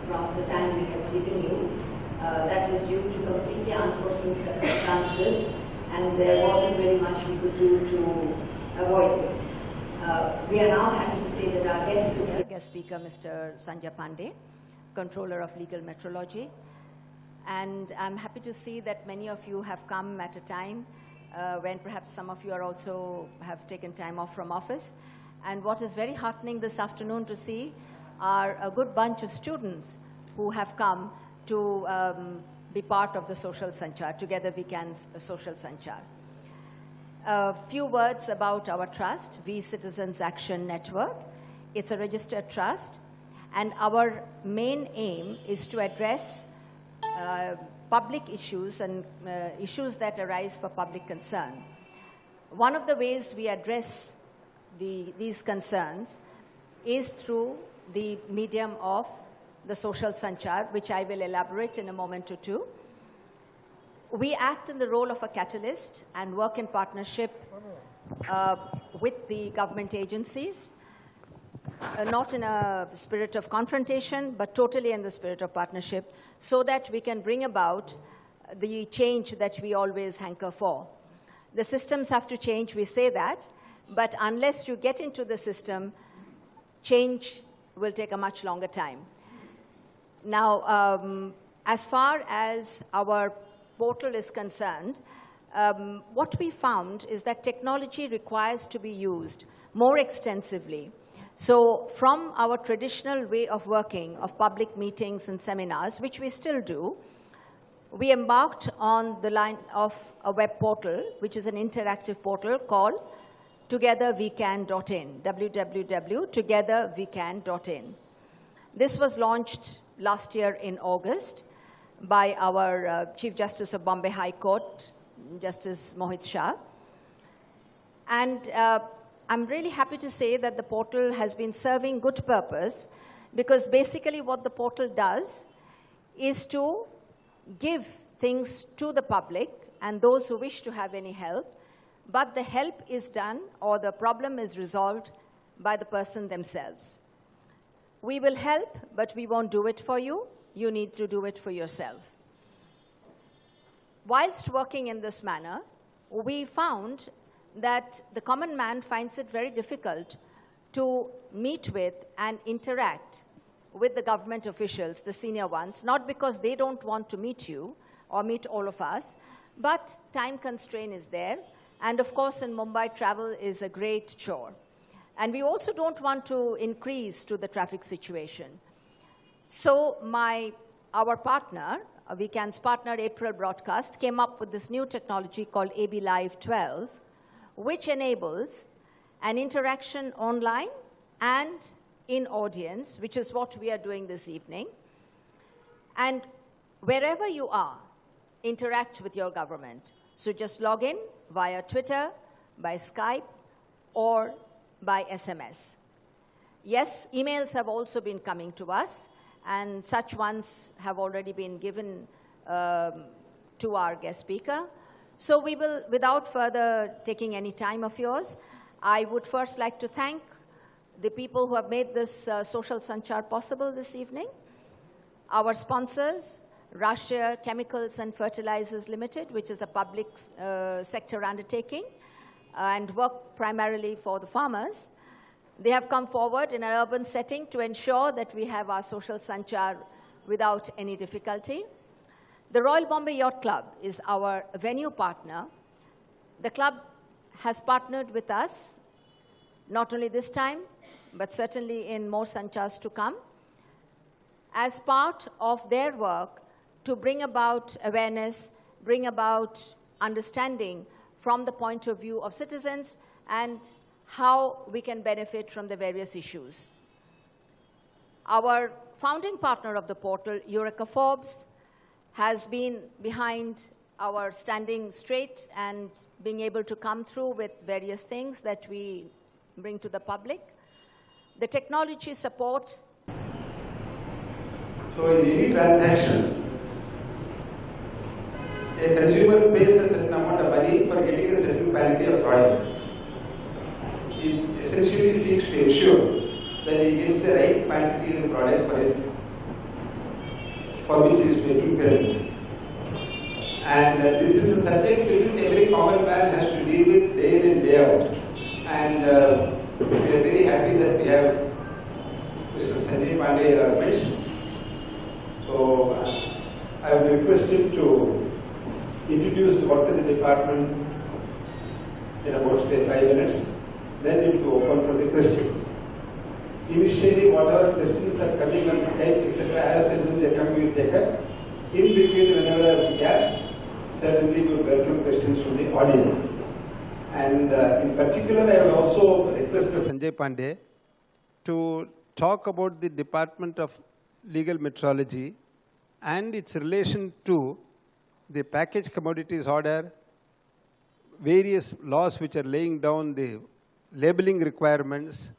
from the time we have given you. That was due to completely unforeseen circumstances, and there wasn't very much we could do to avoid it. We are now happy to say that our guest speaker, Mr. Sanjay Pandey, Controller of Legal Metrology. And I'm happy to see that many of you have come at a time when perhaps some of you are also have taken time off from office. And what is very heartening this afternoon to see are a good bunch of students who have come to be part of the Social Sanchar, Together We Can's Social Sanchar. A few words about our trust, We Citizens Action Network. It's a registered trust, and our main aim is to address public issues and issues that arise for public concern. One of the ways we address these concerns is through the medium of the Social Sanchar, which I will elaborate in a moment or two. We act in the role of a catalyst and work in partnership with the government agencies, not in a spirit of confrontation, but totally in the spirit of partnership, so that we can bring about the change that we always hanker for. The systems have to change, we say that, but unless you get into the system, change will take a much longer time. Now, as far as our portal is concerned, what we found is that technology requires to be used more extensively. So from our traditional way of working, of public meetings and seminars, which we still do, we embarked on the line of a web portal, which is an interactive portal called togetherwecan.in, www.togetherwecan.in. This was launched last year in August by our Chief Justice of Bombay High Court, Justice Mohit Shah. And I'm really happy to say that the portal has been serving good purpose, because basically what the portal does is to give things to the public and those who wish to have any help, but the help is done or the problem is resolved by the person themselves. We will help, but we won't do it for you. You need to do it for yourself. Whilst working in this manner, we found that the common man finds it very difficult to meet with and interact with the government officials, the senior ones, not because they don't want to meet you or meet all of us, but time constraint is there. And of course, in Mumbai, travel is a great chore. And we also don't want to increase to the traffic situation. So our partner, VCAN's partner, April Broadcast, came up with this new technology called AB Live 12, which enables an interaction online and in audience, which is what we are doing this evening. And wherever you are, interact with your government. So just log in via Twitter, by Skype, or by SMS. Yes, emails have also been coming to us, and such ones have already been given to our guest speaker. So we will, without further taking any time of yours, I would first like to thank the people who have made this Social Sanchar possible this evening. Our sponsors, Rashtriya Chemicals and Fertilizers Limited, which is a public sector undertaking and work primarily for the farmers. They have come forward in an urban setting to ensure that we have our Social Sanchar without any difficulty. The Royal Bombay Yacht Club is our venue partner. The club has partnered with us, not only this time, but certainly in more Sanchars to come, as part of their work to bring about awareness, bring about understanding from the point of view of citizens and how we can benefit from the various issues. Our founding partner of the portal, Eureka Forbes, has been behind our standing straight and being able to come through with various things that we bring to the public. The technology support. So in any transaction, a consumer pays a certain amount of money for getting a certain quality of product. It essentially seeks to ensure that he gets the right quantity of the product for it. for which he is making payment. And this is a subject which every common man has to deal with day in and day out. And we are very happy that we have Mr. Sanjay Pandey in our midst. So I will request him to introduce the work of the department in about say 5 minutes. Then it will open for the questions. Initially, whatever questions are coming on Skype, etc., as and when they come, we will take up. In between, whenever there are gaps, certainly we will welcome questions from the audience. And in particular, I will also request Sanjay Pandey to talk about the Department of Legal Metrology and its relation to the packaged commodities order, various laws which are laying down the labeling requirements,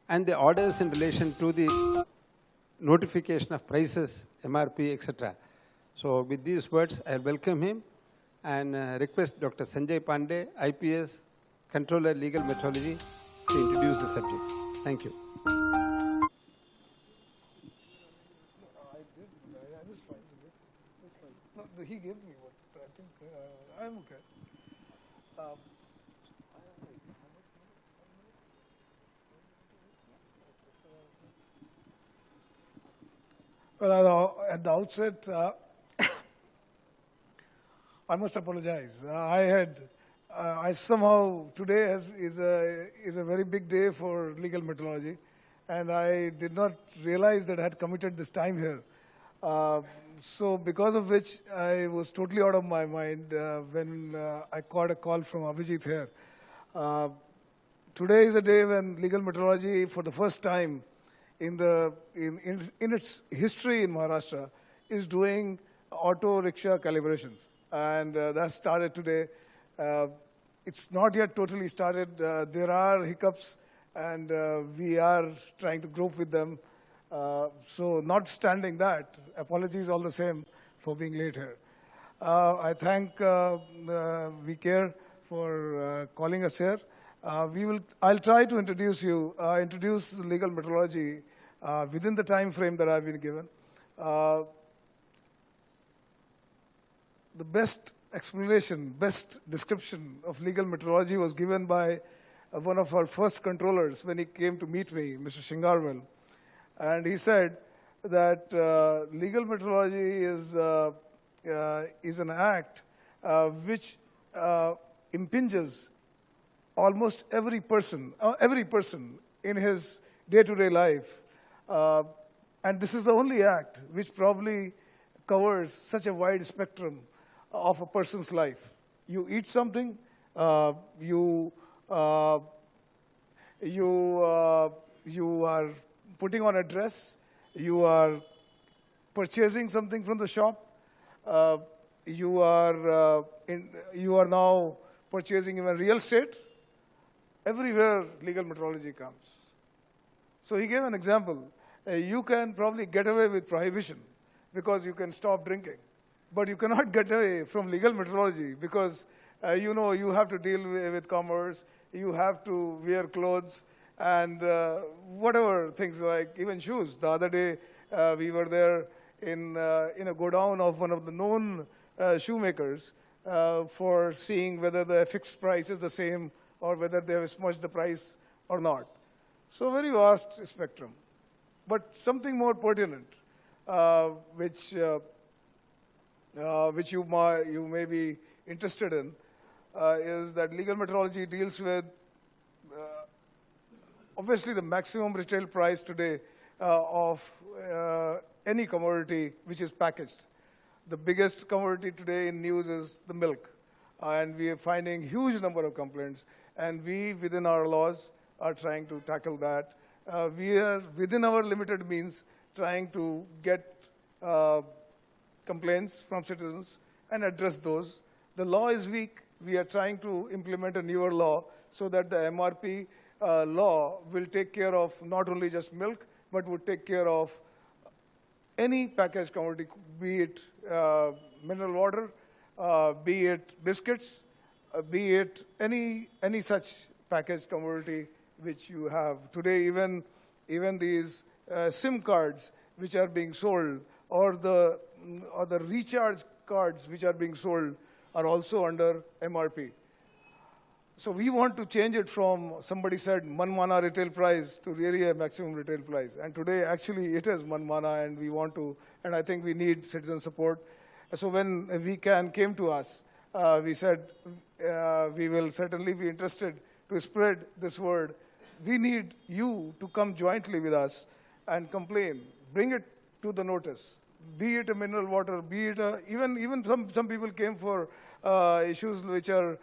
and the orders in relation to the notification of prices, MRP, etc. So with these words, I welcome him and request Dr. Sanjay Pandey, IPS, Controller Legal Metrology, to introduce the subject. Thank you. No, he gave me what I think I'm okay. Well, at the outset, I must apologize. I somehow today is a very big day for legal metrology, and I did not realize that I had committed this time here. So because of which I was totally out of my mind when I caught a call from Abhijit here. Today is a day when legal metrology, for the first time in its history in Maharashtra, is doing auto rickshaw calibrations. And that started today. It's not yet totally started. There are hiccups, and we are trying to grope with them. So notwithstanding that, apologies all the same for being late here. I thank VCAN for calling us here. I'll try to introduce legal metrology within the time frame that I've been given. The best explanation, best description of legal metrology was given by one of our first controllers when he came to meet me, Mr. Shingarwal. And he said that legal metrology is an act which impinges almost every person in his day-to-day life. And this is the only act which probably covers such a wide spectrum of a person's life. You eat something, you are putting on a dress, you are purchasing something from the shop, you are now purchasing even real estate. Everywhere legal metrology comes. So he gave an example. You can probably get away with prohibition because you can stop drinking. But you cannot get away from legal metrology because you have to deal with commerce, you have to wear clothes, and whatever things like even shoes. The other day we were there in a godown of one of the known shoemakers for seeing whether the fixed price is the same or whether they have smudged the price or not. So very vast spectrum. But something more pertinent, which you may be interested in, is that legal metrology deals with obviously the maximum retail price today of any commodity which is packaged. The biggest commodity today in news is the milk. And we are finding huge number of complaints. And we, within our laws, are trying to tackle that. We are, within our limited means, trying to get complaints from citizens and address those. The law is weak. We are trying to implement a newer law so that the MRP law will take care of not only just milk, but would take care of any packaged commodity, be it mineral water, be it biscuits, be it any such packaged commodity which you have. Today, even these SIM cards which are being sold or the recharge cards which are being sold are also under MRP. So we want to change it from, somebody said, manmana retail price to really a maximum retail price. And today, actually, it is manmana, and we want to, and I think we need citizen support. So when VCAN came to us, we said, we will certainly be interested to spread this word. We need you to come jointly with us and complain. Bring it to the notice. Be it a mineral water, be it even some people came for issues which are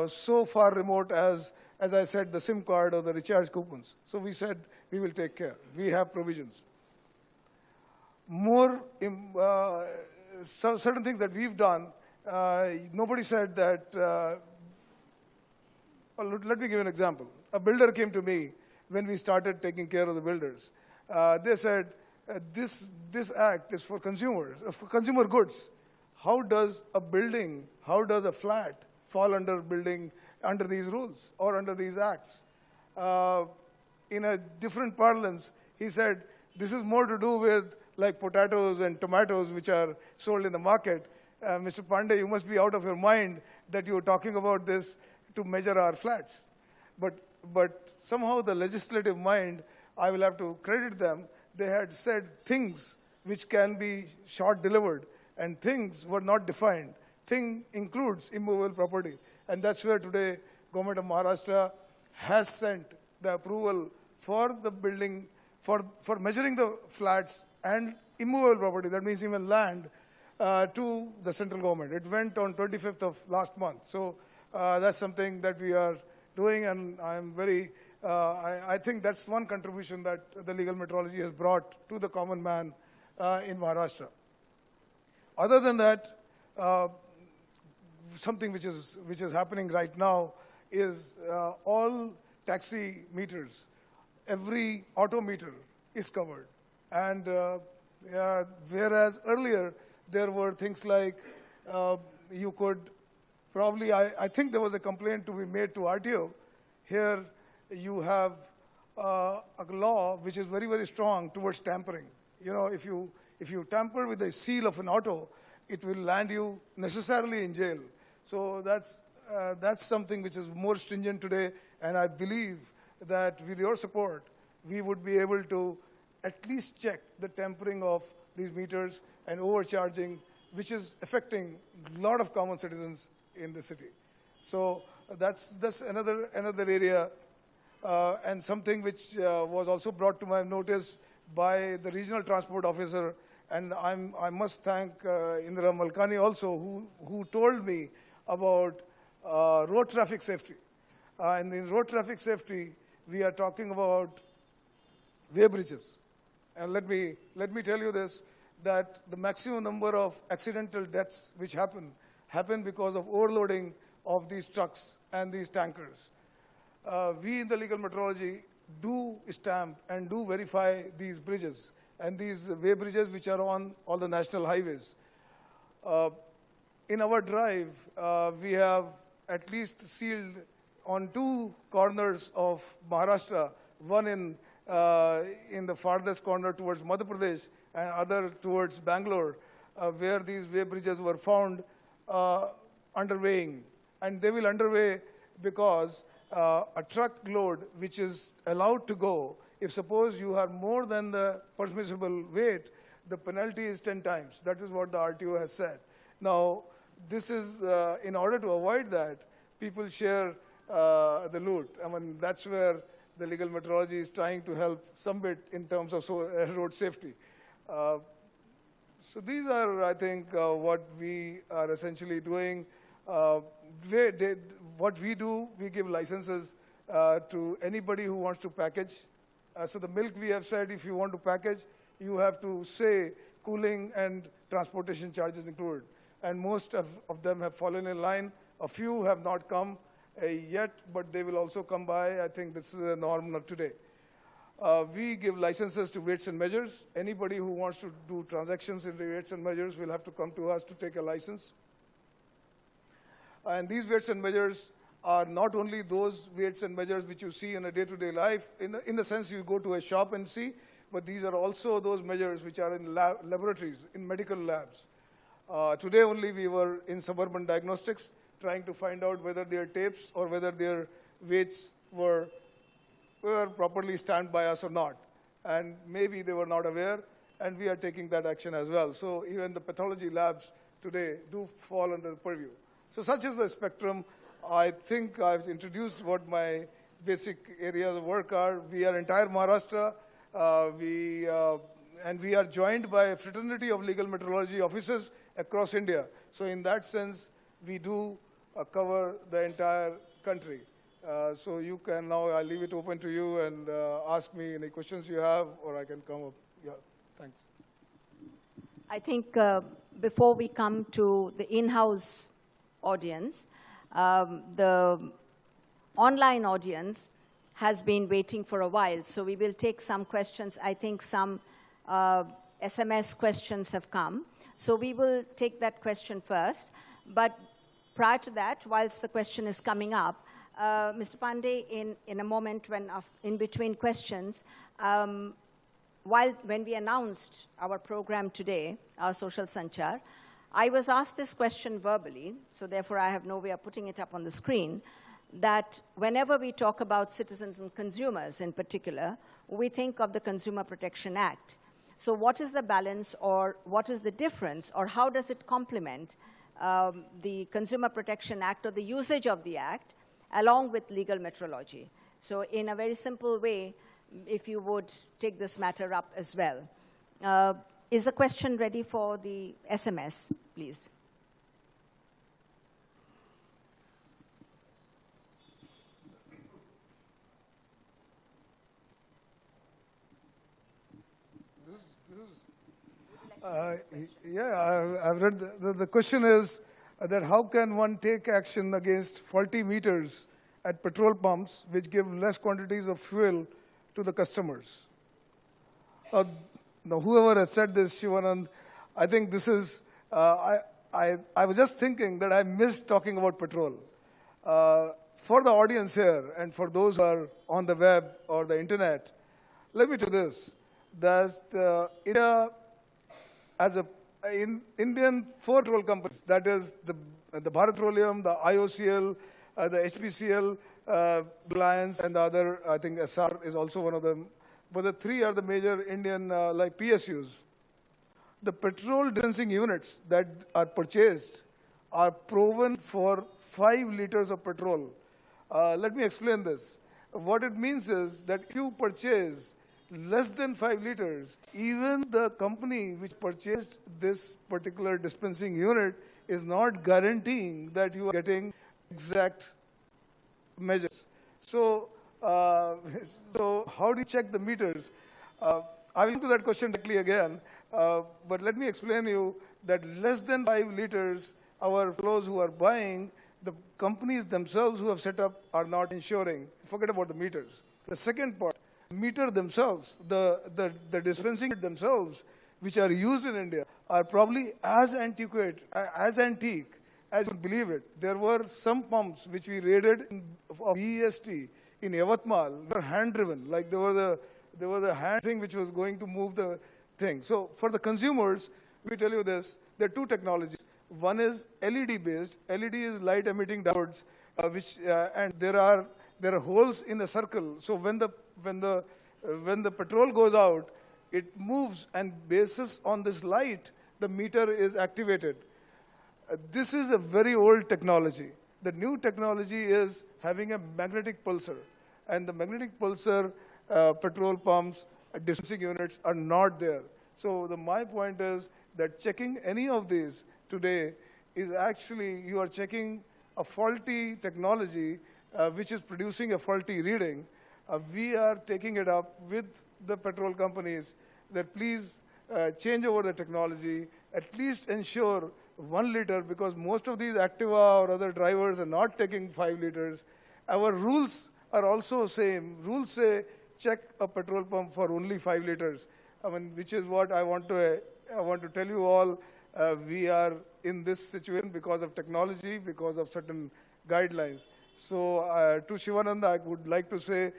so far remote as I said, the SIM card or the recharge coupons. So we said, we will take care. We have provisions. More, certain things that we've done, nobody said that, let me give an example. A builder came to me when we started taking care of the builders. They said, this act is for consumers, for consumer goods. How does a building, how does a flat fall under these rules or under these acts? In a different parlance, he said, this is more to do with like potatoes and tomatoes which are sold in the market. Mr. Pandey, you must be out of your mind that you're talking about this to measure our flats. But somehow the legislative mind, I will have to credit them, they had said things which can be short delivered and things were not defined. Thing includes immovable property. And that's where today Government of Maharashtra has sent the approval for the building, for measuring the flats and immovable property, that means even land, to the central government. It went on 25th of last month. So that's something that we are doing, and I'm very, I think that's one contribution that the legal metrology has brought to the common man in Maharashtra. Other than that, something which is happening right now is all taxi meters, every auto meter is covered. And whereas earlier there were things like you could probably, I think there was a complaint to be made to RTO. Here you have a law which is very, very strong towards tampering. You know, if you tamper with the seal of an auto, it will land you necessarily in jail. So that's something which is more stringent today, and I believe that with your support, we would be able to at least check the tampering of these meters and overcharging, which is affecting a lot of common citizens in the city. So that's another area, and something which was also brought to my notice by the regional transport officer, and I must thank Indra Malkani also, who told me about road traffic safety. And in road traffic safety, we are talking about way bridges. And let me tell you this, that the maximum number of accidental deaths which happen because of overloading of these trucks and these tankers. We in the legal metrology do stamp and do verify these bridges and these way bridges which are on all the national highways. In our drive, we have at least sealed on 2 corners of Maharashtra, one in the farthest corner towards Madhya Pradesh and other towards Bangalore, where these way bridges were found underweighing. And they will underweigh because a truck load which is allowed to go, if suppose you are more than the permissible weight, the penalty is 10 times. That is what the RTO has said. Now, this is, in order to avoid that, people share the loot. I mean, that's where the legal metrology is trying to help some bit in terms of road safety. So these are, I think, what we are essentially doing. What we do, we give licenses to anybody who wants to package. So the milk, we have said, if you want to package, you have to say cooling and transportation charges included. And most of them have fallen in line. A few have not come yet, but they will also come by. I think this is a norm of today. We give licenses to weights and measures. Anybody who wants to do transactions in the weights and measures will have to come to us to take a license. And these weights and measures are not only those weights and measures which you see in a day-to-day life, in the sense you go to a shop and see, but these are also those measures which are in laboratories, in medical labs. Today only we were in suburban diagnostics trying to find out whether their tapes or whether their weights were properly stamped by us or not. And maybe they were not aware, and we are taking that action as well. So even the pathology labs today do fall under the purview. So such is the spectrum. I think I've introduced what my basic areas of work are. We are entire Maharashtra, and we are joined by a fraternity of legal metrology offices across India. So in that sense, we do cover the entire country. So you can now, I'll leave it open to you and ask me any questions you have, or I can come up. Yeah, thanks. I think before we come to the in-house audience, the online audience has been waiting for a while, so we will take some questions. I think some SMS questions have come. So we will take that question first. But prior to that, whilst the question is coming up, Mr. Pandey, in a moment when in between questions, when we announced our program today, our Social Sanchar, I was asked this question verbally, so therefore I have no way of putting it up on the screen, that whenever we talk about citizens and consumers in particular, we think of the Consumer Protection Act. So what is the balance, or what is the difference, or how does it complement the Consumer Protection Act or the usage of the Act along with legal metrology? So in a very simple way, if you would take this matter up as well. Is the question ready for the SMS, please? Yeah, I've read the question is that how can one take action against faulty meters at petrol pumps which give less quantities of fuel to the customers? Now, whoever has said this, Shivanand, I think this is, I was just thinking that I missed talking about petrol. For the audience here and for those who are on the web or the internet, let me do this, that India, as Indian 4 petrol companies, that is the Bharat Petroleum, the IOCL, the HPCL, Reliance, and the other, I think SR is also one of them. But the 3 are the major Indian like PSUs. The petrol dispensing units that are purchased are proven for 5 liters of petrol. Let me explain this. What it means is that if you purchase less than 5 liters, even the company which purchased this particular dispensing unit is not guaranteeing that you are getting exact measures. So, so how do you check the meters? I will come to that question directly again, but let me explain to you that less than 5 liters, our fellows who are buying, the companies themselves who have set up are not insuring. Forget about the meters. The second part, meter themselves, the dispensing themselves, which are used in India, are probably as antique as you would believe it. There were some pumps which we raided of BEST in Yavatmal, were hand-driven, like there was a hand thing which was going to move the thing. So for the consumers, we tell you this, there are 2 technologies. One is LED-based. LED is light-emitting diodes, and there are holes in the circle. So when the petrol goes out, it moves, and basis on this light, the meter is activated. This is a very old technology. The new technology is having a magnetic pulsar, and the magnetic pulsar petrol pumps, dispensing units are not there. So my point is that checking any of these today is actually, you are checking a faulty technology which is producing a faulty reading. We are taking it up with the petrol companies that please change over the technology, at least ensure 1 liter, because most of these Activa or other drivers are not taking 5 liters. Our rules are also same. Rules say check a petrol pump for only 5 liters. I mean, which is what I want to tell you all. We are in this situation because of technology, because of certain guidelines. So to Shivananda, I would like to say,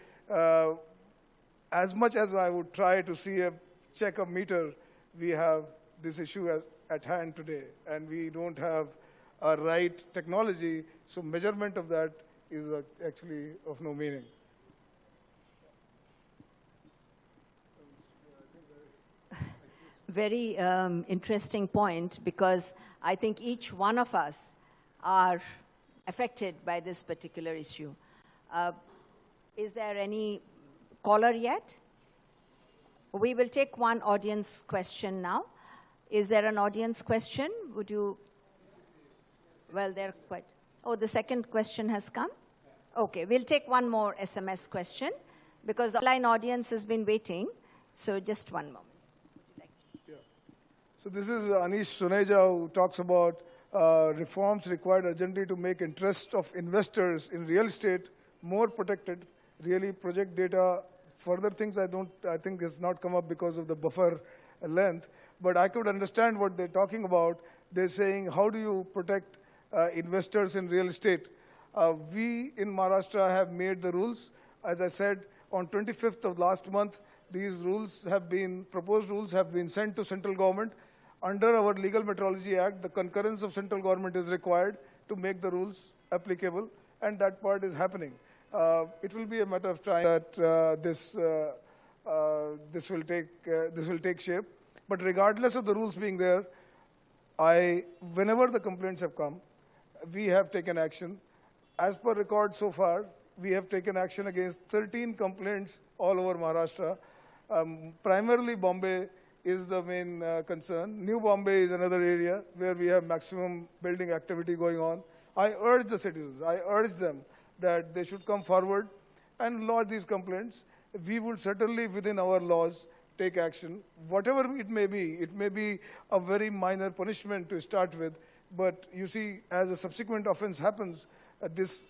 as much as I would try to check a meter, we have this issue at hand today, and we don't have a right technology, so measurement of that is actually of no meaning. Very interesting point, because I think each one of us are affected by this particular issue. Is there any caller yet? We will take one audience question now. Is there an audience question? Would you? Well, they're quite. Oh, the second question has come? Okay, we'll take one more SMS question, because the online audience has been waiting. So just one moment. So this is Anish Suneja, who talks about reforms required urgently to make interest of investors in real estate more protected. Really, project data, further things I think has not come up because of the buffer length. But I could understand what they're talking about. They're saying, how do you protect investors in real estate? We in Maharashtra have made the rules. As I said, on 25th of last month, these rules have been, proposed rules have been sent to central government. Under our Legal Metrology Act, the concurrence of central government is required to make the rules applicable, and that part is happening. It will be a matter of time that this will take shape. But regardless of the rules being there, whenever the complaints have come, we have taken action. As per record so far, we have taken action against 13 complaints all over Maharashtra. Primarily Bombay is the main concern. New Bombay is another area where we have maximum building activity going on. I urge the citizens, I urge them that they should come forward and lodge these complaints. We would certainly, within our laws, take action. Whatever it may be a very minor punishment to start with, but you see, as a subsequent offense happens, this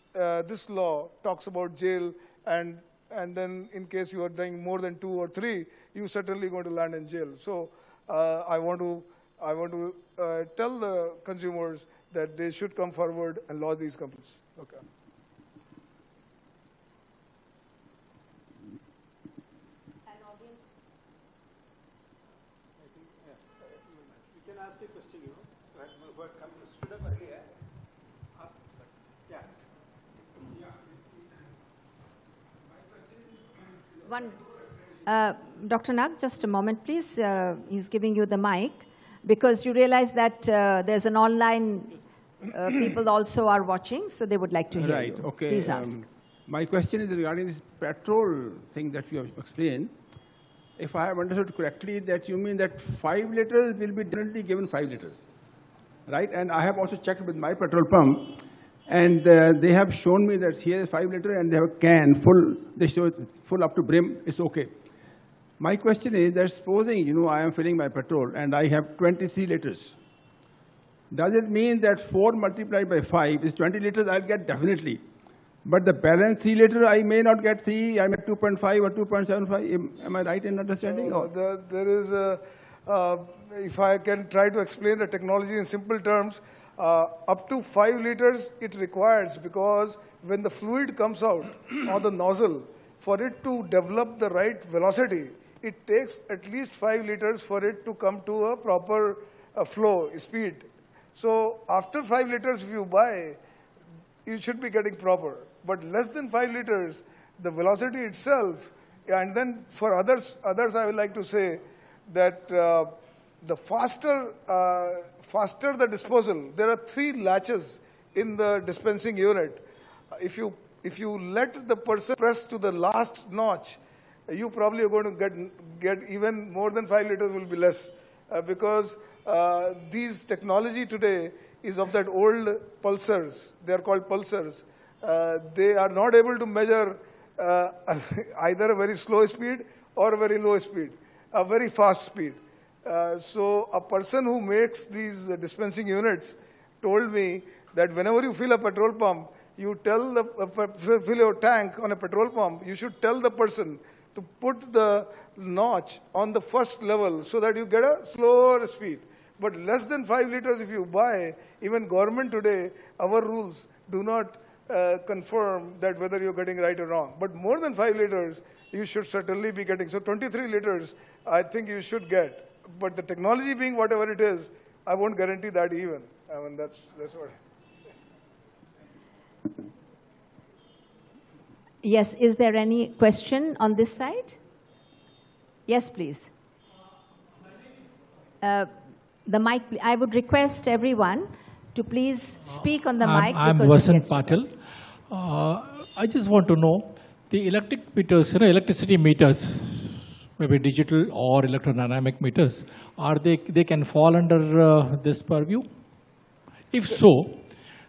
law talks about jail, and then in case you are doing more than 2 or 3, you certainly going to land in jail. So I want to tell the consumers that they should come forward and lodge these complaints. Okay. An audience? I think, you can ask the question, what stood up earlier. Dr. Nag, just a moment, please. He's giving you the mic, because you realize that there's an online, people also are watching, so they would like to hear you. Okay. Please ask. My question is regarding this petrol thing that you have explained. If I have understood correctly, that you mean that 5 liters will be definitely given 5 liters, right? And I have also checked with my petrol pump, and they have shown me that here is 5 liter, and they have a can full. They show it full up to brim. It's okay. My question is that supposing, I am filling my petrol and I have 23 liters. Does it mean that 4 multiplied by 5 is 20 liters? I'll get definitely. But the balance 3 liter, I may not get 3. I may 2.5 or 2.75. Am I right in understanding? There is if I can try to explain the technology in simple terms, up to 5 liters it requires, because when the fluid comes out or the nozzle, for it to develop the right velocity, it takes at least 5 liters for it to come to a proper flow speed. So after 5 liters if you buy, you should be getting proper. But less than 5 liters, the velocity itself, and then for others I would like to say that the faster the disposal, there are 3 latches in the dispensing unit. If you let the person press to the last notch, you probably are going to get even more than 5 liters will be less, because these technology today is of that old pulsars. They are called pulsars. They are not able to measure either a very slow speed or a very low speed, a very fast speed. So a person who makes these dispensing units told me that whenever you fill a petrol pump, you tell fill your tank on a petrol pump, you should tell the person to put the notch on the first level so that you get a slower speed. But less than 5 liters if you buy, even government today, our rules do not confirm that whether you're getting right or wrong. But more than 5 liters, you should certainly be getting. So 23 liters, I think you should get. But the technology being whatever it is, I won't guarantee that even. I mean, that's what. Yes, is there any question on this side? Yes, please. The mic, I would request everyone to please speak on the mic. I'm Vasant Patil. I just want to know, the electric meters, electricity meters, maybe digital or electrodynamic meters, they can fall under this purview? If so,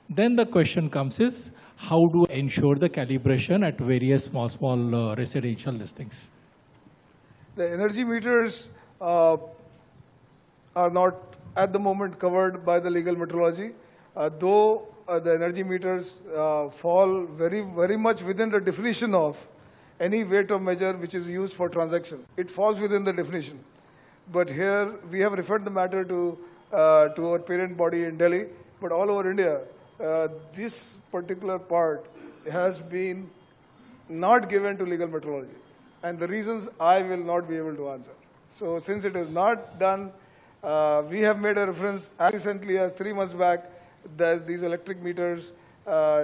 then the question comes is, how do I ensure the calibration at various small residential listings? The energy meters are not at the moment covered by the legal metrology, though the energy meters fall very much within the definition of any weight of measure which is used for transaction. It falls within the definition. But here we have referred the matter to our parent body in Delhi, but all over India, this particular part has been not given to legal metrology. And the reasons I will not be able to answer. So since it is not done, we have made a reference as recently as 3 months back that these electric meters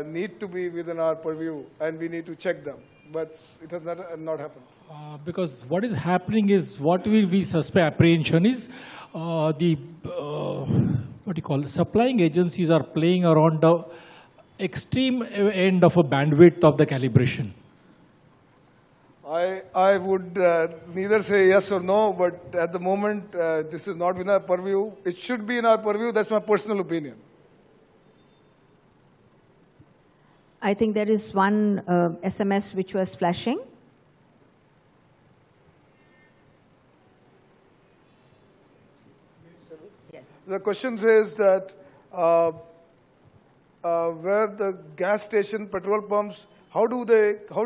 need to be within our purview and we need to check them. But it has not happened. Because what is happening is, what we suspect apprehension is supplying agencies are playing around the extreme end of a bandwidth of the calibration. I would neither say yes or no, but at the moment, this is not within our purview. It should be in our purview. That's my personal opinion. I think there is one SMS which was flashing. Yes. The question says that where the gas station, petrol pumps, how do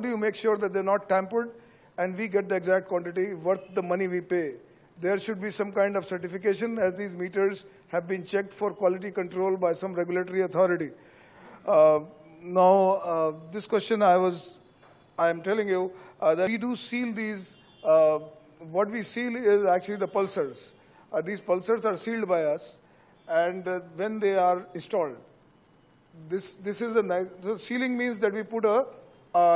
you make sure that they're not tampered and we get the exact quantity worth the money we pay? There should be some kind of certification, as these meters have been checked for quality control by some regulatory authority. Now, this question I am telling you that we do seal these. What we seal is actually the pulsars. These pulsars are sealed by us, and when they are installed, this is so sealing means that we put a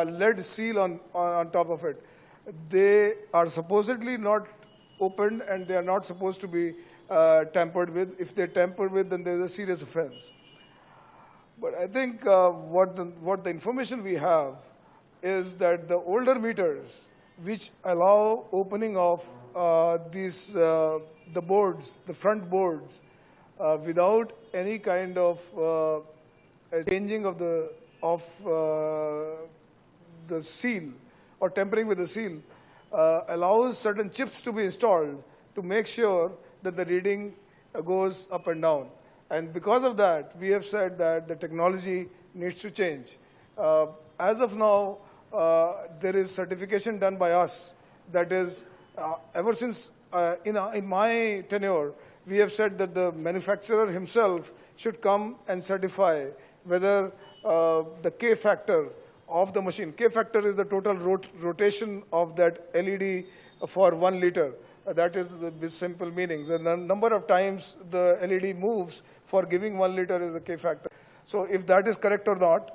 lead seal on top of it. They are supposedly not opened, and they are not supposed to be tampered with. If they're tampered with, then there's a serious offense. But I think what the information we have is that the older meters, which allow opening of the boards, the front boards, without any kind of changing of the seal or tampering with the seal, allows certain chips to be installed to make sure that the reading goes up and down. And because of that, we have said that the technology needs to change. As of now, there is certification done by us. That is, ever since in my tenure, we have said that the manufacturer himself should come and certify whether the K factor of the machine. K factor is the total rotation of that LED for 1 liter. That is the simple meaning. The number of times the LED moves for giving 1 liter is the K factor. So if that is correct or not,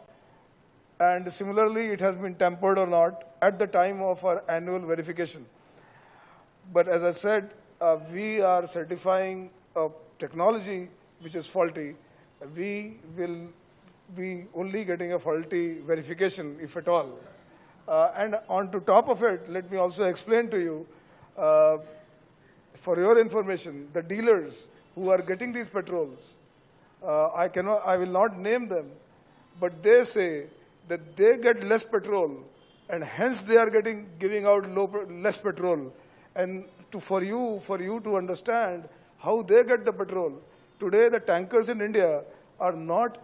and similarly it has been tampered or not at the time of our annual verification. But as I said, we are certifying a technology which is faulty. We will be only getting a faulty verification, if at all. And on to top of it, let me also explain to you, for your information, the dealers who are getting these petrols, I will not name them, but they say that they get less petrol, and hence they are giving out less petrol. And for you to understand how they get the petrol, today the tankers in India are not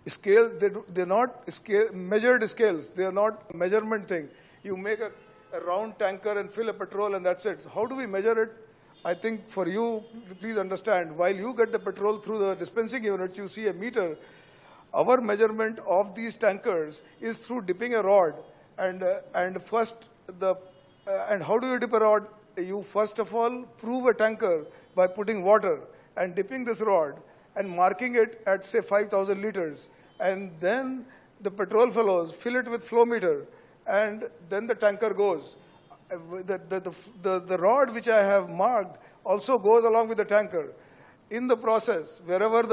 scale. They're not measured scales. They are not measurement thing. You make a round tanker and fill a petrol, and that's it. So how do we measure it? I think for you, please understand, while you get the petrol through the dispensing units, you see a meter. Our measurement of these tankers is through dipping a rod. And how do you dip a rod? You first of all prove a tanker by putting water and dipping this rod and marking it at, say, 5,000 liters. And then the petrol fellows fill it with flow meter, and then the tanker goes. The rod which I have marked also goes along with the tanker. In the process, wherever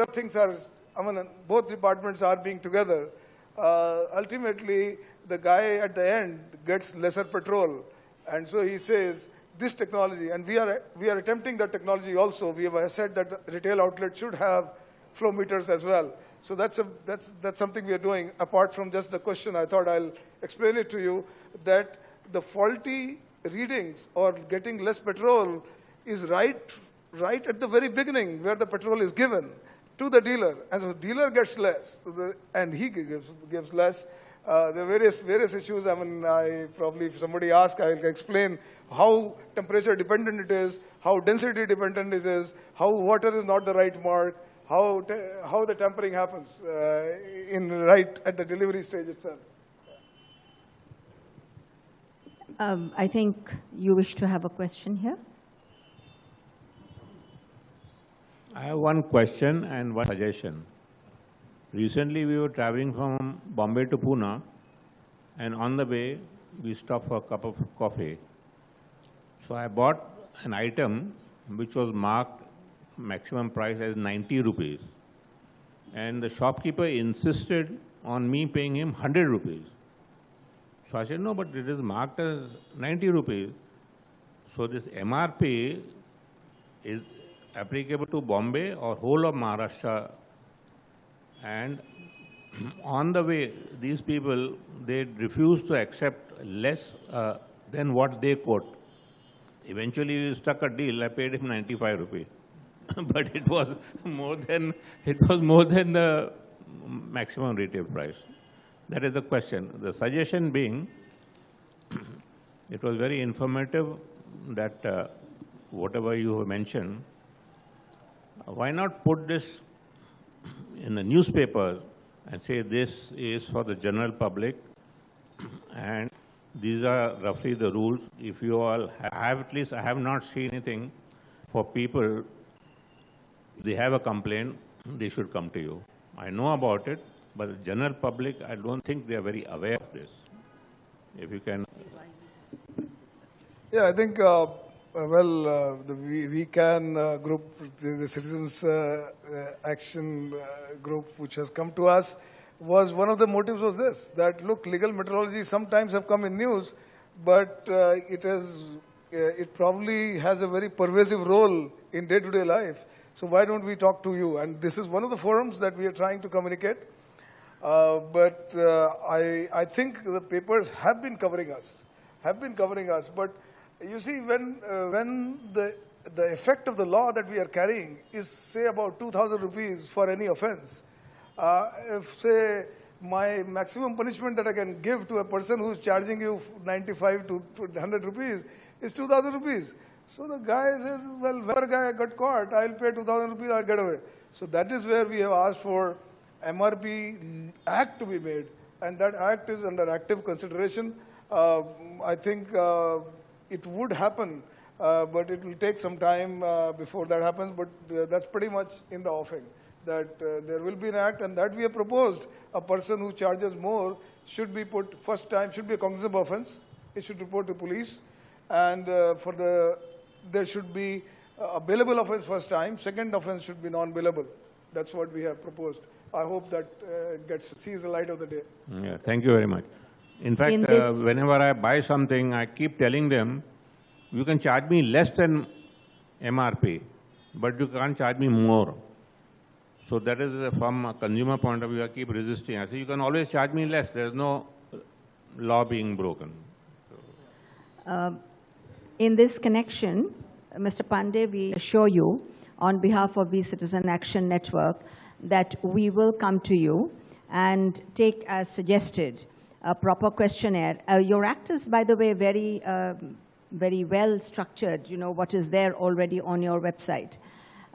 things are, I mean, both departments are being together, ultimately the guy at the end gets lesser petrol. And so he says, this technology, and we are attempting that technology also. We have said that retail outlets should have flow meters as well. So that's something we are doing. Apart from just the question, I thought I'll explain it to you, that the faulty readings or getting less petrol is right at the very beginning where the petrol is given to the dealer. And so the dealer gets less, and he gives less. There are various issues. I mean, probably if somebody asks, I'll explain how temperature dependent it is, how density dependent it is, how water is not the right mark, how the tampering happens right at the delivery stage itself. I think you wish to have a question here. I have one question and one suggestion. Recently, we were traveling from Bombay to Pune, and on the way, we stopped for a cup of coffee. So I bought an item which was marked maximum price as 90 rupees. And the shopkeeper insisted on me paying him 100 rupees. So I said, no, but it is marked as 90 rupees. So this MRP is applicable to Bombay or whole of Maharashtra. And on the way, these people, they refused to accept less than what they quote. Eventually, we struck a deal. I paid him 95 rupees. But it was more than the maximum retail price. That is the question. The suggestion being, it was very informative that whatever you have mentioned, why not put this in the newspapers and say this is for the general public and these are roughly the rules. If you all have, at least I have not seen anything for people, if they have a complaint, they should come to you. I know about it, but the general public, I don't think they are very aware of this. If you can. Yeah, I think, the VCAN group, the Citizens Action group, which has come to us, was one of the motives was this, that look, legal metrology sometimes have come in news, but it probably has a very pervasive role in day-to-day life. So why don't we talk to you? And this is one of the forums that we are trying to communicate. But I think the papers have been covering us, But you see, when the effect of the law that we are carrying is, say, about 2,000 rupees for any offense, if, say, my maximum punishment that I can give to a person who is charging you 95 to 100 rupees is 2,000 rupees. So the guy says, well, whenever guy got caught, I'll pay 2,000 rupees, I'll get away. So that is where we have asked for MRP Act to be made, and that Act is under active consideration. I think it would happen, but it will take some time before that happens, but that's pretty much in the offing, that there will be an Act, and that we have proposed. A person who charges more should be put, first time, should be a cognizable offense. It should report to police, and there should be a bailable offense first time, second offense should be non-bailable. That's what we have proposed. I hope that sees the light of the day. Yeah, thank you very much. In fact, whenever I buy something, I keep telling them, you can charge me less than MRP, but you can't charge me more. So that is from a consumer point of view, I keep resisting. I say, you can always charge me less. There's no law being broken. In this connection, Mr. Pandey, we assure you, on behalf of the Citizen Action Network, that we will come to you and take, as suggested, a proper questionnaire. Your act is, by the way, very very well structured, what is there already on your website.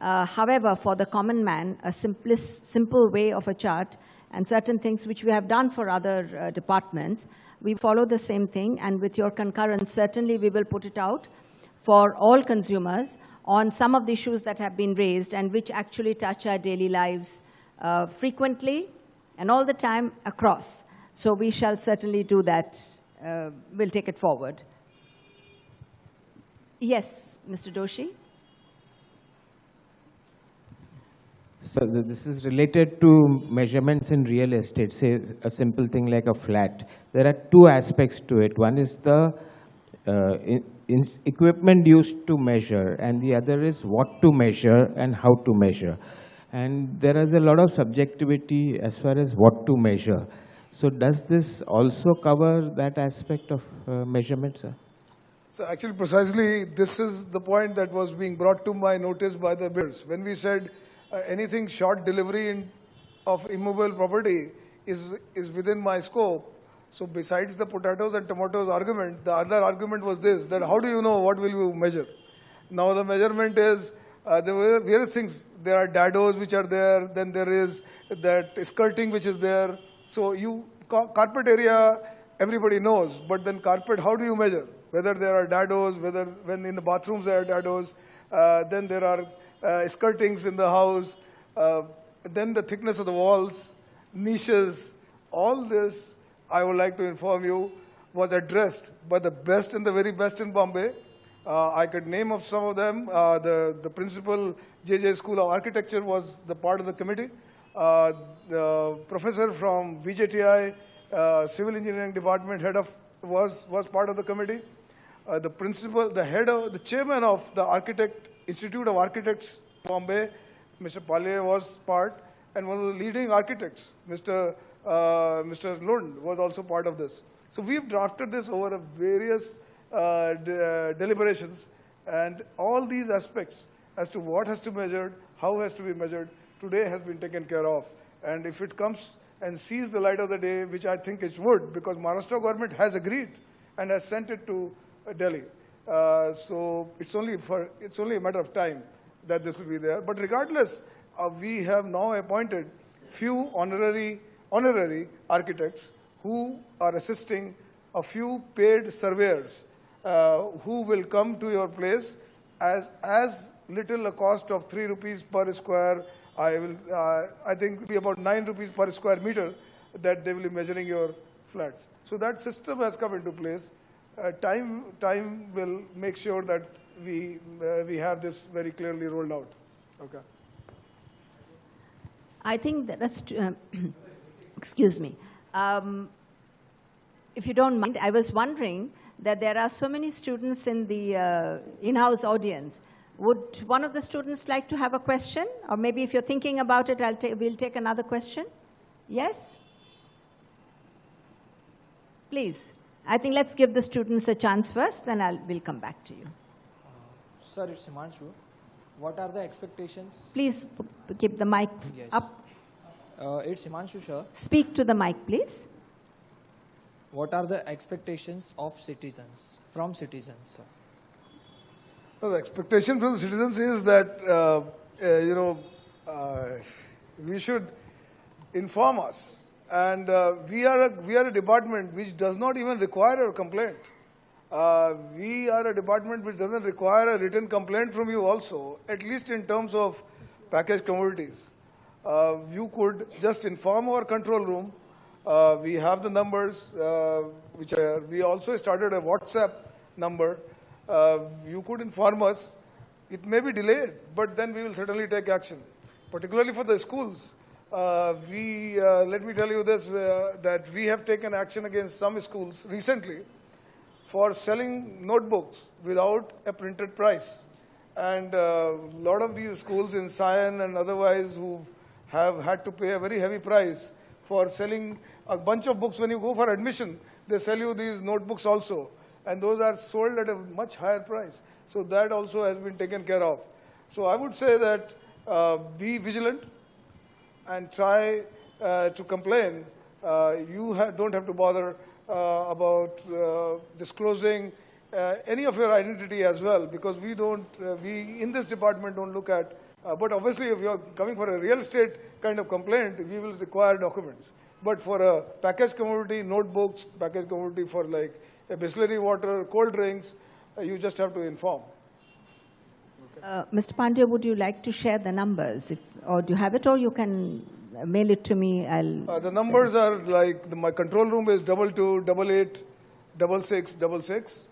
However, for the common man, a simple way of a chart and certain things which we have done for other departments, we follow the same thing, and with your concurrence, certainly we will put it out for all consumers on some of the issues that have been raised and which actually touch our daily lives frequently and all the time across. So we shall certainly do that. We'll take it forward. Yes, Mr. Doshi? So this is related to measurements in real estate, say a simple thing like a flat. There are two aspects to it. One is the equipment used to measure, and the other is what to measure and how to measure. And there is a lot of subjectivity as far as what to measure. So does this also cover that aspect of measurements, sir? So actually, precisely, this is the point that was being brought to my notice by the bidders. When we said anything short delivery of immobile property is within my scope. So besides the potatoes and tomatoes argument, the other argument was this, that how do you know what will you measure? Now the measurement is, there were various things. There are dados which are there, then there is that skirting which is there. So carpet area, everybody knows, but then carpet, how do you measure? Whether there are dados, when in the bathrooms there are dados, then there are skirtings in the house, then the thickness of the walls, niches, all this, I would like to inform you, was addressed by the best and the very best in Bombay. I could name of some of them. The principal JJ School of Architecture was the part of the committee. The professor from VJTI, Civil Engineering Department was part of the committee. The chairman of the Institute of Architects, Bombay, Mr. Paley was part, and one of the leading architects, Mr. Lund, was also part of this. So we've drafted this over various deliberations, and all these aspects as to what has to be measured, how has to be measured, today has been taken care of. And if it comes and sees the light of the day, which I think it would, because Maharashtra government has agreed and has sent it to Delhi. So it's only a matter of time that this will be there. But regardless, we have now appointed few honorary architects who are assisting a few paid surveyors who will come to your place as little a cost of 3 rupees per square. I think it will be about 9 rupees per square meter that they will be measuring your flats. So that system has come into place. Time will make sure that we have this very clearly rolled out. Okay. I think that's, excuse me. If you don't mind, I was wondering that there are so many students in the in-house audience. Would one of the students like to have a question? Or maybe if you're thinking about it, we'll take another question. Yes? Please. I think let's give the students a chance first, then we'll come back to you. Sir, it's Himanshu. What are the expectations? Please keep the mic up. It's Himanshu, sir. Speak to the mic, please. What are the expectations of citizens, from citizens, sir? Well, the expectation from the citizens is that, we should inform us. And we are a department which does not even require a complaint. We are a department which doesn't require a written complaint from you also, at least in terms of packaged commodities. You could just inform our control room. We have the numbers, we also started a WhatsApp number. You could inform us. It may be delayed, but then we will certainly take action, particularly for the schools. Let me tell you this, that we have taken action against some schools recently for selling notebooks without a printed price. And a lot of these schools in Sion and otherwise who have had to pay a very heavy price for selling a bunch of books. When you go for admission, they sell you these notebooks also. And those are sold at a much higher price. So that also has been taken care of. So I would say that be vigilant and try to complain. You don't have to bother about disclosing any of your identity as well, because we don't, we in this department don't look at, but obviously if you're coming for a real estate kind of complaint, we will require documents. But for a packaged commodity, notebooks, packaged commodity for like a Bisleri water, cold drinks, you just have to inform. Mr. Pandey, would you like to share the numbers? Or do you have it, or you can mail it to me? The numbers are like, my control room is 22886666.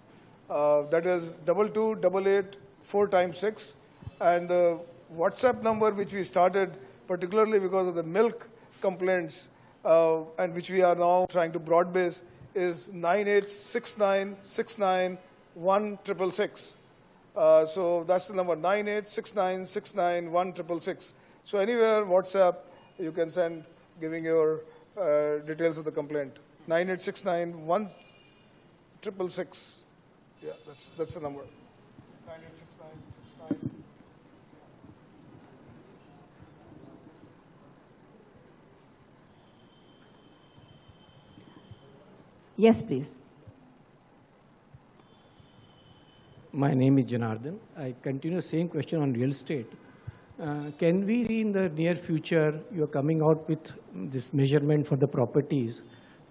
That is 2288 4 times 6. And the WhatsApp number which we started particularly because of the milk complaints and which we are now trying to broad base is 9869691666. So that's the number, 9869691666. So anywhere WhatsApp, you can send giving your details of the complaint. 98691666. Yeah, that's the number. 986969. Yes, please. My name is Janardhan. I continue same question on real estate. Can we see in the near future you are coming out with this measurement for the properties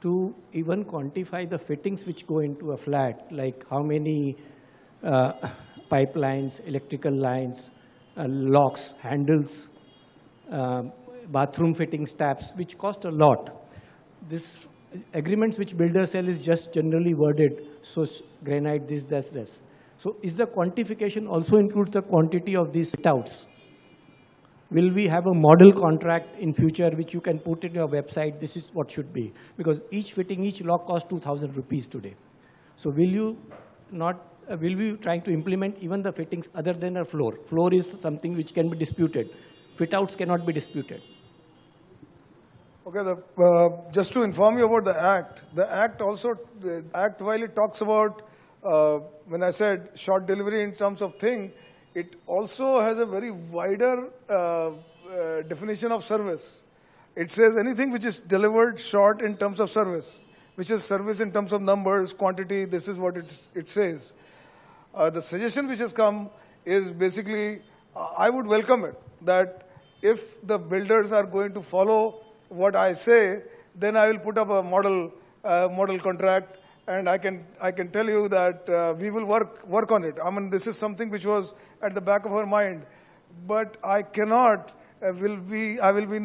to even quantify the fittings which go into a flat, like how many pipelines, electrical lines, locks, handles, bathroom fittings, taps, which cost a lot. This agreements which builders sell is just generally worded, so granite, this, this. So is the quantification also includes the quantity of these fit-outs? Will we have a model contract in future which you can put in your website, this is what should be? Because each fitting, each lock costs 2,000 rupees today. So will you not, will we trying to implement even the fittings other than a floor? Floor is something which can be disputed. Fit-outs cannot be disputed. Okay, just to inform you about the Act also, the Act while it talks about, when I said short delivery in terms of thing, it also has a very wider definition of service. It says anything which is delivered short in terms of service, which is service in terms of numbers, quantity, this is what it says. The suggestion which has come is basically, I would welcome it, that if the builders are going to follow what I say, then I will put up a model contract, and I can tell you that we will work on it. I mean, this is something which was at the back of our mind, but I cannot. I will be in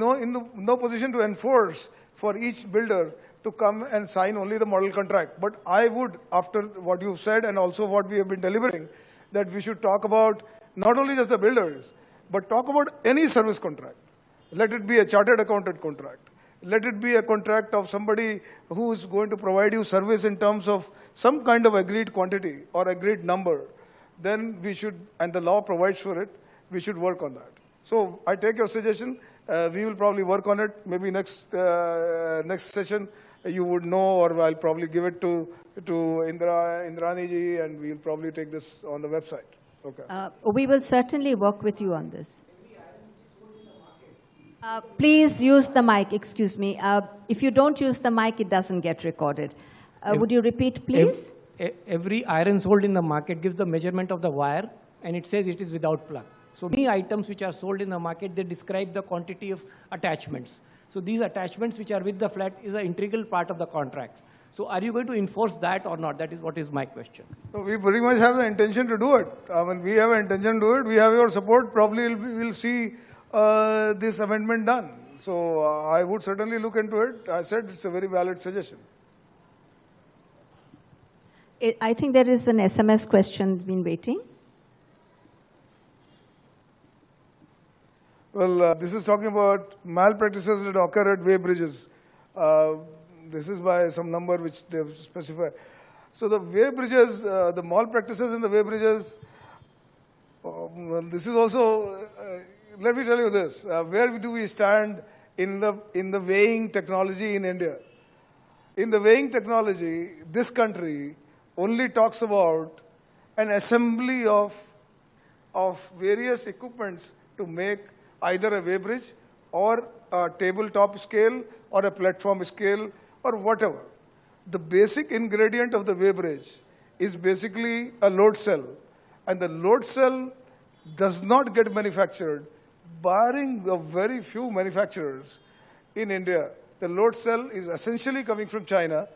no position to enforce for each builder to come and sign only the model contract. But I would, after what you've said and also what we have been delivering, that we should talk about not only just the builders, but talk about any service contract. Let it be a chartered accountant contract. Let it be a contract of somebody who is going to provide you service in terms of some kind of agreed quantity or agreed number. Then we should, and the law provides for it, we should work on that. So I take your suggestion. We will probably work on it. Maybe next session you would know, or I'll probably give it to Indrani ji, and we'll probably take this on the website. Okay. We will certainly work with you on this. Please use the mic, excuse me. If you don't use the mic, it doesn't get recorded. Would you repeat, please? Every iron sold in the market gives the measurement of the wire, and it says it is without plug. So many items which are sold in the market, they describe the quantity of attachments. So these attachments which are with the flat is an integral part of the contract. So are you going to enforce that or not? That is what is my question. So we pretty much have the intention to do it. I mean, we have an intention to do it. We have your support. Probably we'll see this amendment done. So I would certainly look into it. I said it's a very valid suggestion. I think there is an SMS question been waiting. Well, this is talking about malpractices that occur at way bridges. This is by some number which they have specified. So the way bridges, the malpractices in the way bridges, this is also, let me tell you this, where do we stand in the weighing technology in India? In the weighing technology, this country only talks about an assembly of various equipments to make either a weigh bridge or a tabletop scale or a platform scale or whatever. The basic ingredient of the weigh bridge is basically a load cell. And the load cell does not get manufactured, barring a very few manufacturers in India. The load cell is essentially coming from China,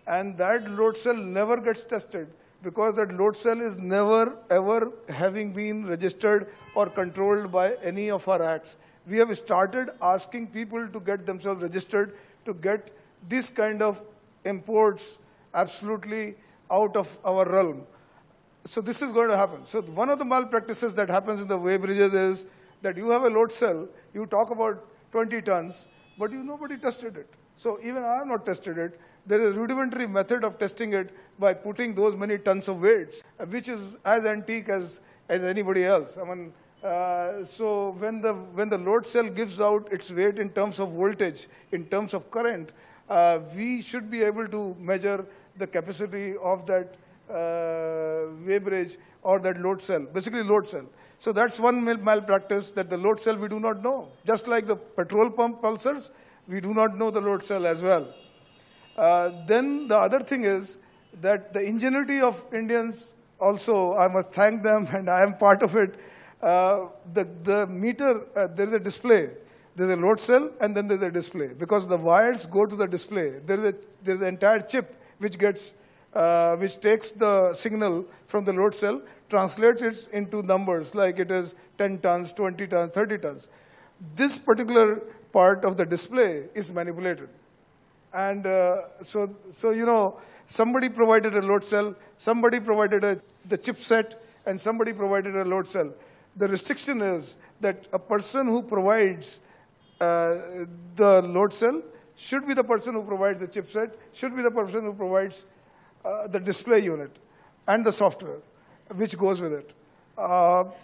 and that load cell never gets tested because that load cell is never, ever having been registered or controlled by any of our acts. We have started asking people to get themselves registered to get this kind of imports absolutely out of our realm. So this is going to happen. So one of the malpractices that happens in the way bridges is that you have a load cell, you talk about 20 tons, but nobody tested it. So even I have not tested it. There is a rudimentary method of testing it by putting those many tons of weights, which is as antique as anybody else. I mean, so when the load cell gives out its weight in terms of voltage, in terms of current, we should be able to measure the capacity of that weighbridge or that load cell, basically load cell. So that's one malpractice, that the load cell we do not know. Just like the petrol pump pulsars, we do not know the load cell as well. Then the other thing is that the ingenuity of Indians also, I must thank them, and I am part of it. The meter, there is a display. There's a load cell, and then there's a display. Because the wires go to the display, there's an entire chip which takes the signal from the load cell, translates it into numbers, like it is 10 tons, 20 tons, 30 tons. This particular part of the display is manipulated. And so somebody provided a load cell, somebody provided the chipset, and somebody provided a load cell. The restriction is that a person who provides the load cell should be the person who provides the chipset, should be the person who provides the display unit and the software which goes with it.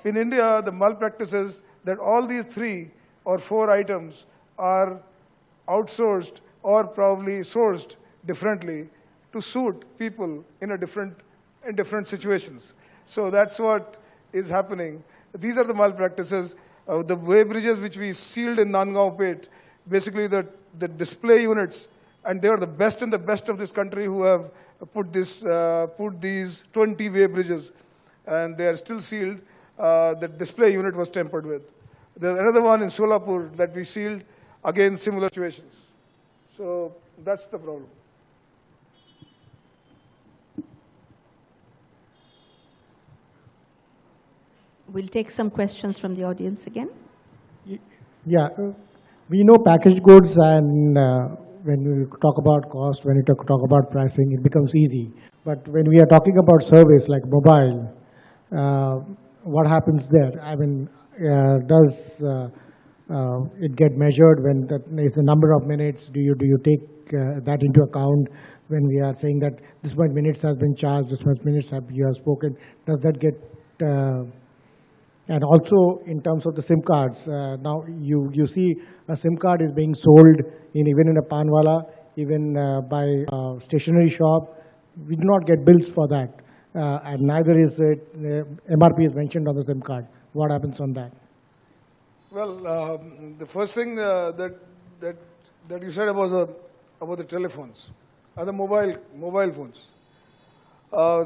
In India, the malpractice is that all these 3 or 4 items are outsourced or probably sourced differently to suit people in different situations. So that's what is happening. These are the malpractices. The way bridges which we sealed in Nandgaon Pit, basically the display units, and they are the best in the best of this country who have put these 20 way bridges, and they are still sealed. The display unit was tampered with. There's another one in Solapur that we sealed, again similar situations. So that's the problem. We'll take some questions from the audience again. Yeah, we know packaged goods, and when we talk about cost, when we talk about pricing, it becomes easy. But when we are talking about service like mobile, what happens there? I mean, does it get measured when is the number of minutes? Do you take that into account when we are saying that this much minutes has been charged, this much minutes you have spoken? Does that get and also in terms of the SIM cards, now you see a SIM card is being sold even in a panwala, even by a stationery shop. We do not get bills for that, and neither is it MRP is mentioned on the SIM card. What happens on that? Well, the first thing that you said about the telephones, the mobile phones.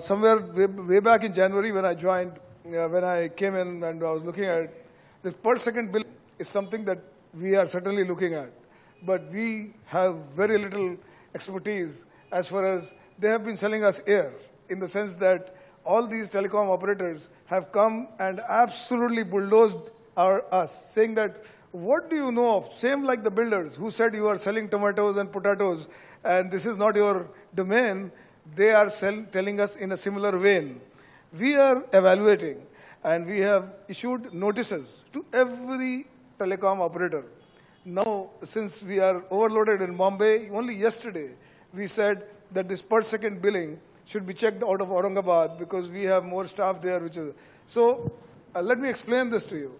Somewhere way back in January when I joined, when I came in and I was looking at it, the per second bill is something that we are certainly looking at. But we have very little expertise as far as they have been selling us air, in the sense that all these telecom operators have come and absolutely bulldozed us, saying that, what do you know of? Same like the builders who said you are selling tomatoes and potatoes and this is not your domain. They are telling us in a similar vein. We are evaluating, and we have issued notices to every telecom operator. Now, since we are overloaded in Bombay, only yesterday we said that this per second billing should be checked out of Aurangabad because we have more staff there. So let me explain this to you.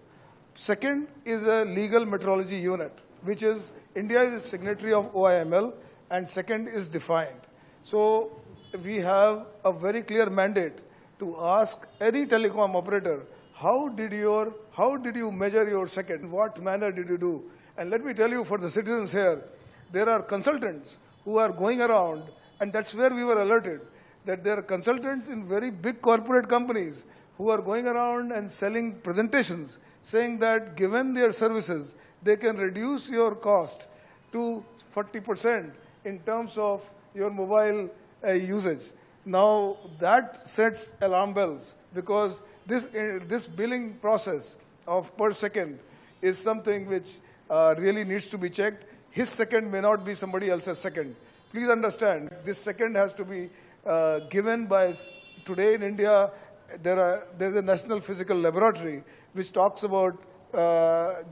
Second is a legal metrology unit, which is India is a signatory of OIML, and second is defined. So we have a very clear mandate to ask any telecom operator, how did you measure your second? In what manner did you do? And let me tell you, for the citizens here, there are consultants who are going around, and that's where we were alerted. that there are consultants in very big corporate companies who are going around and selling presentations saying that given their services, they can reduce your cost to 40% in terms of your mobile usage. Now, that sets alarm bells because this billing process of per second is something which really needs to be checked. His second may not be somebody else's second. Please understand, this second has to be given by, today in India, there's a National Physical Laboratory which talks about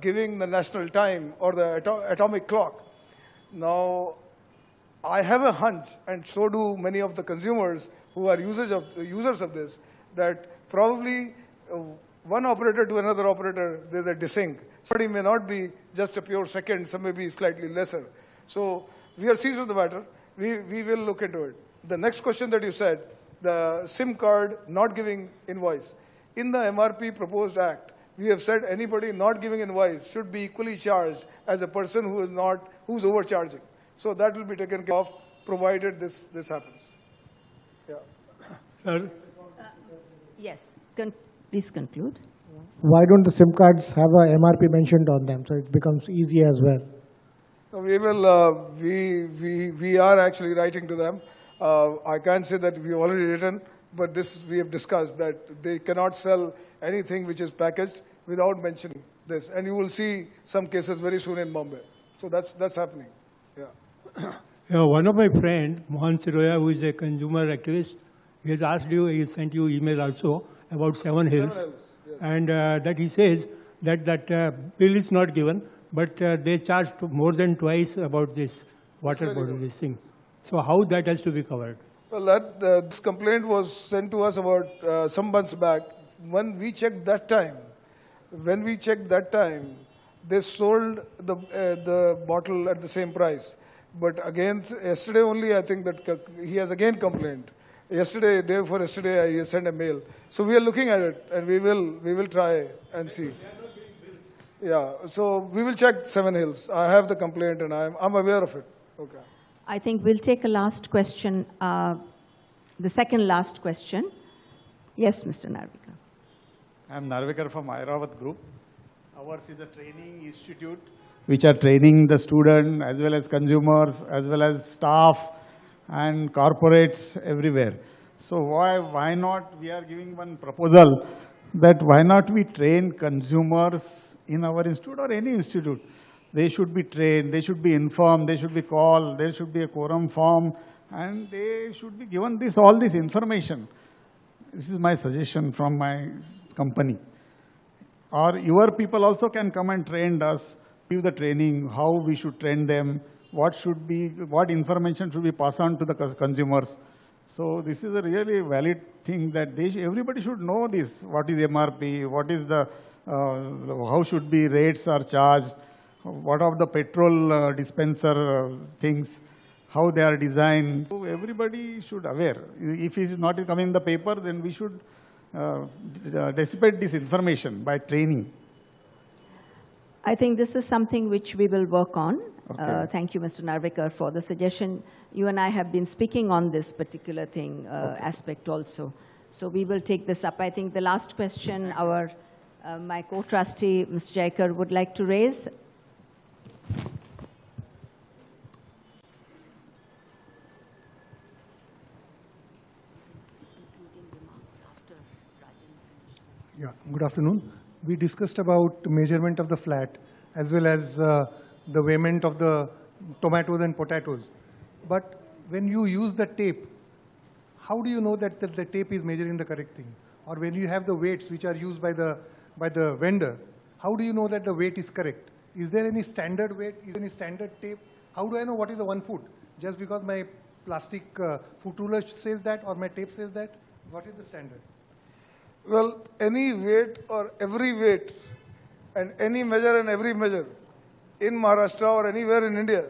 giving the national time or the atomic clock. Now, I have a hunch, and so do many of the consumers who are users of this, that probably one operator to another operator, there's a desync. Somebody may not be just a pure second, some may be slightly lesser. So we are seized of the matter. We will look into it. The next question that you said, the SIM card not giving invoice. In the MRP proposed act, we have said anybody not giving invoice should be equally charged as a person who's overcharging. So that will be taken care of, provided this happens. Yeah. Sir? Yes, please conclude. Why don't the SIM cards have a MRP mentioned on them so it becomes easy as well? No, we will. We are actually writing to them. I can't say that we've already written, but this we have discussed that they cannot sell anything which is packaged without mentioning this, and you will see some cases very soon in Bombay. So that's happening. Yeah. One of my friend, Mohan Siroya, who is a consumer activist, he has asked you, he sent you email also about 7 Hills. 7 Hills, yes. And that he says that bill is not given, but they charge more than twice about this water bottle, this thing. So how that has to be covered? Well, this complaint was sent to us about some months back. When we checked that time, they sold the bottle at the same price. But again, yesterday only, I think that he has again complained. Yesterday, day before yesterday, I sent a mail. So we are looking at it, and we will try and see. Yeah, so we will check 7 Hills. I have the complaint, and I'm aware of it. Okay. I think we'll take a last question, the second last question. Yes, Mr. Narvikar. I'm Narvikar from Airavat Group. Ours is a training institute which are training the student as well as consumers, as well as staff and corporates everywhere. So why not, we are giving one proposal that why not we train consumers in our institute or any institute. They should be trained, they should be informed, they should be called, there should be a quorum form, and they should be given all this information. This is my suggestion from my company. Or your people also can come and train us, give the training, how we should train them, what information should be passed on to the consumers. So this is a really valid thing that everybody should know this. What is MRP? What is how should be rates are charged? What are the petrol dispenser things? How they are designed? So everybody should aware. If it is not coming in the paper, then we should dissipate this information by training. I think this is something which we will work on. Okay. Thank you, Mr. Narvikar, for the suggestion. You and I have been speaking on this particular thing, aspect also. So we will take this up. I think the last question my co-trustee, Mr. Jaikar, would like to raise. Yeah, good afternoon. We discussed about measurement of the flat as well as the weighment of the tomatoes and potatoes. But when you use the tape, how do you know that the tape is measuring the correct thing? Or when you have the weights which are used by the vendor, how do you know that the weight is correct? Is there any standard weight? Is there any standard tape? How do I know what is the 1 foot? Just because my plastic foot ruler says that or my tape says that? What is the standard? Well, any weight or every weight and any measure and every measure in Maharashtra or anywhere in India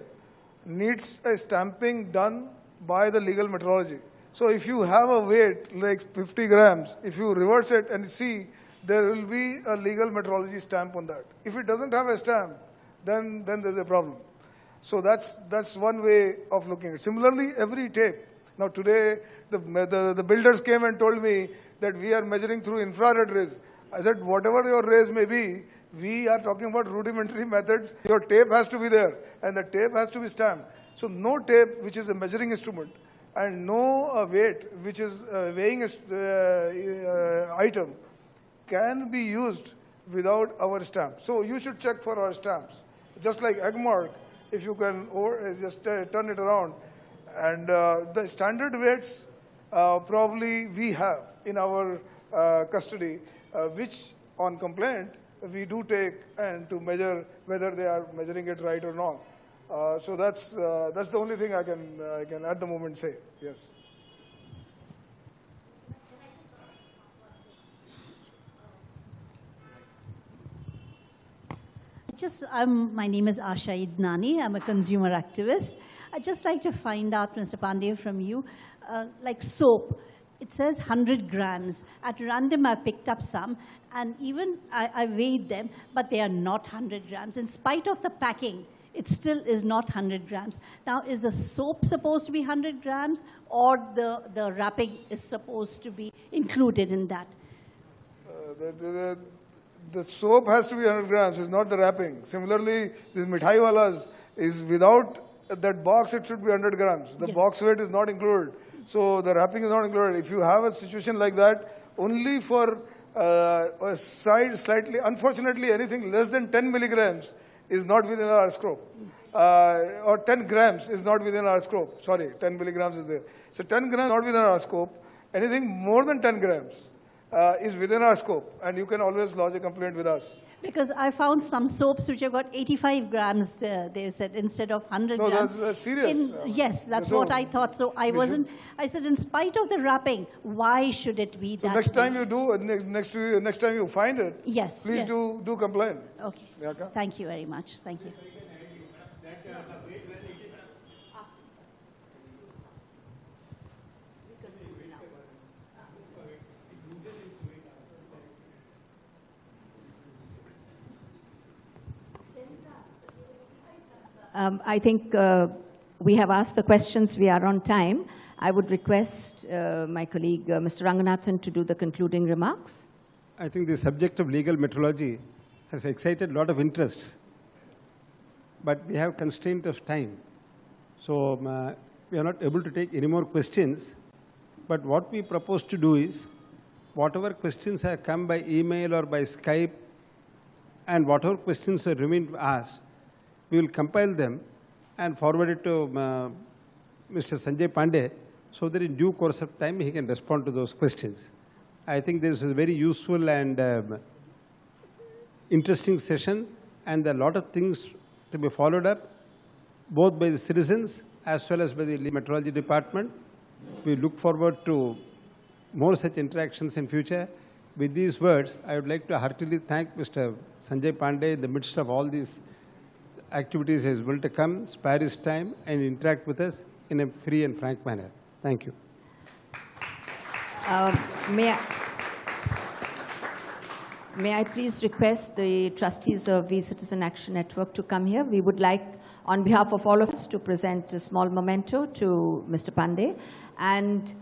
needs a stamping done by the legal metrology. So if you have a weight like 50 grams, if you reverse it and see, there will be a legal metrology stamp on that. If it doesn't have a stamp, then there's a problem. So that's one way of looking at it. Similarly, every tape, Now today, the builders came and told me that we are measuring through infrared rays. I said, whatever your rays may be, we are talking about rudimentary methods. Your tape has to be there, and the tape has to be stamped. So no tape, which is a measuring instrument, and no weight, which is a weighing item, can be used without our stamp. So you should check for our stamps. Just like egg mark, if you can just turn it around. And the standard weights probably we have in our custody, which on complaint we do take and to measure whether they are measuring it right or not. So that's the only thing I can at the moment say. Yes. My name is Asha Idnani. I'm a consumer activist. I'd just like to find out, Mr. Pandey, from you, like soap. It says 100 grams. At random, I picked up some, and even I weighed them, but they are not 100 grams. In spite of the packing, it still is not 100 grams. Now, is the soap supposed to be 100 grams, or the wrapping is supposed to be included in that? The soap has to be 100 grams, it's not the wrapping. Similarly, this mithai walas is without that box, it should be 100 grams. The box weight is not included. So the wrapping is not included. If you have a situation like that, only for a side slightly, unfortunately, anything less than 10 milligrams is not within our scope. Or 10 grams is not within our scope. Sorry, 10 milligrams is there. So 10 grams is not within our scope. Anything more than 10 grams is within our scope, and you can always lodge a complaint with us. Because I found some soaps which have got 85 grams, they said, instead of 100 grams. No, that's serious. Yes, that's what I thought. So I said, in spite of the wrapping, why should it be that? So next time you do, next time you find it, yes, please do complain. Okay. Thank you very much. Thank you. I think we have asked the questions. We are on time. I would request my colleague, Mr. Ranganathan, to do the concluding remarks. I think the subject of legal metrology has excited a lot of interest, but we have constraint of time. So we are not able to take any more questions. But what we propose to do is, whatever questions have come by email or by Skype, and whatever questions have remained asked, we will compile them and forward it to Mr. Sanjay Pandey, so that in due course of time he can respond to those questions. I think this is a very useful and interesting session, and a lot of things to be followed up, both by the citizens as well as by the Metrology Department. We look forward to more such interactions in future. With these words, I would like to heartily thank Mr. Sanjay Pandey in the midst of all these activities is able to come, spare his time, and interact with us in a free and frank manner. Thank you. May I please request the trustees of the Citizen Action Network to come here? We would like, on behalf of all of us, to present a small memento to Mr. Pandey. And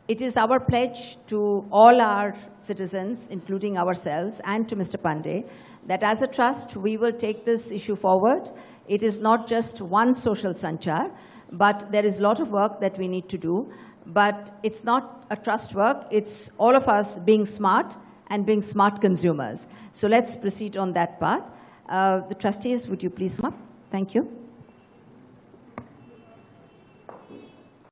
it is our pledge to all our citizens, including ourselves, and to Mr. Pandey, that as a trust, we will take this issue forward. It is not just one social sanchar, but there is a lot of work that we need to do. But it's not a trust work, it's all of us being smart and being smart consumers. So let's proceed on that path. The trustees, would you please come up? Thank you.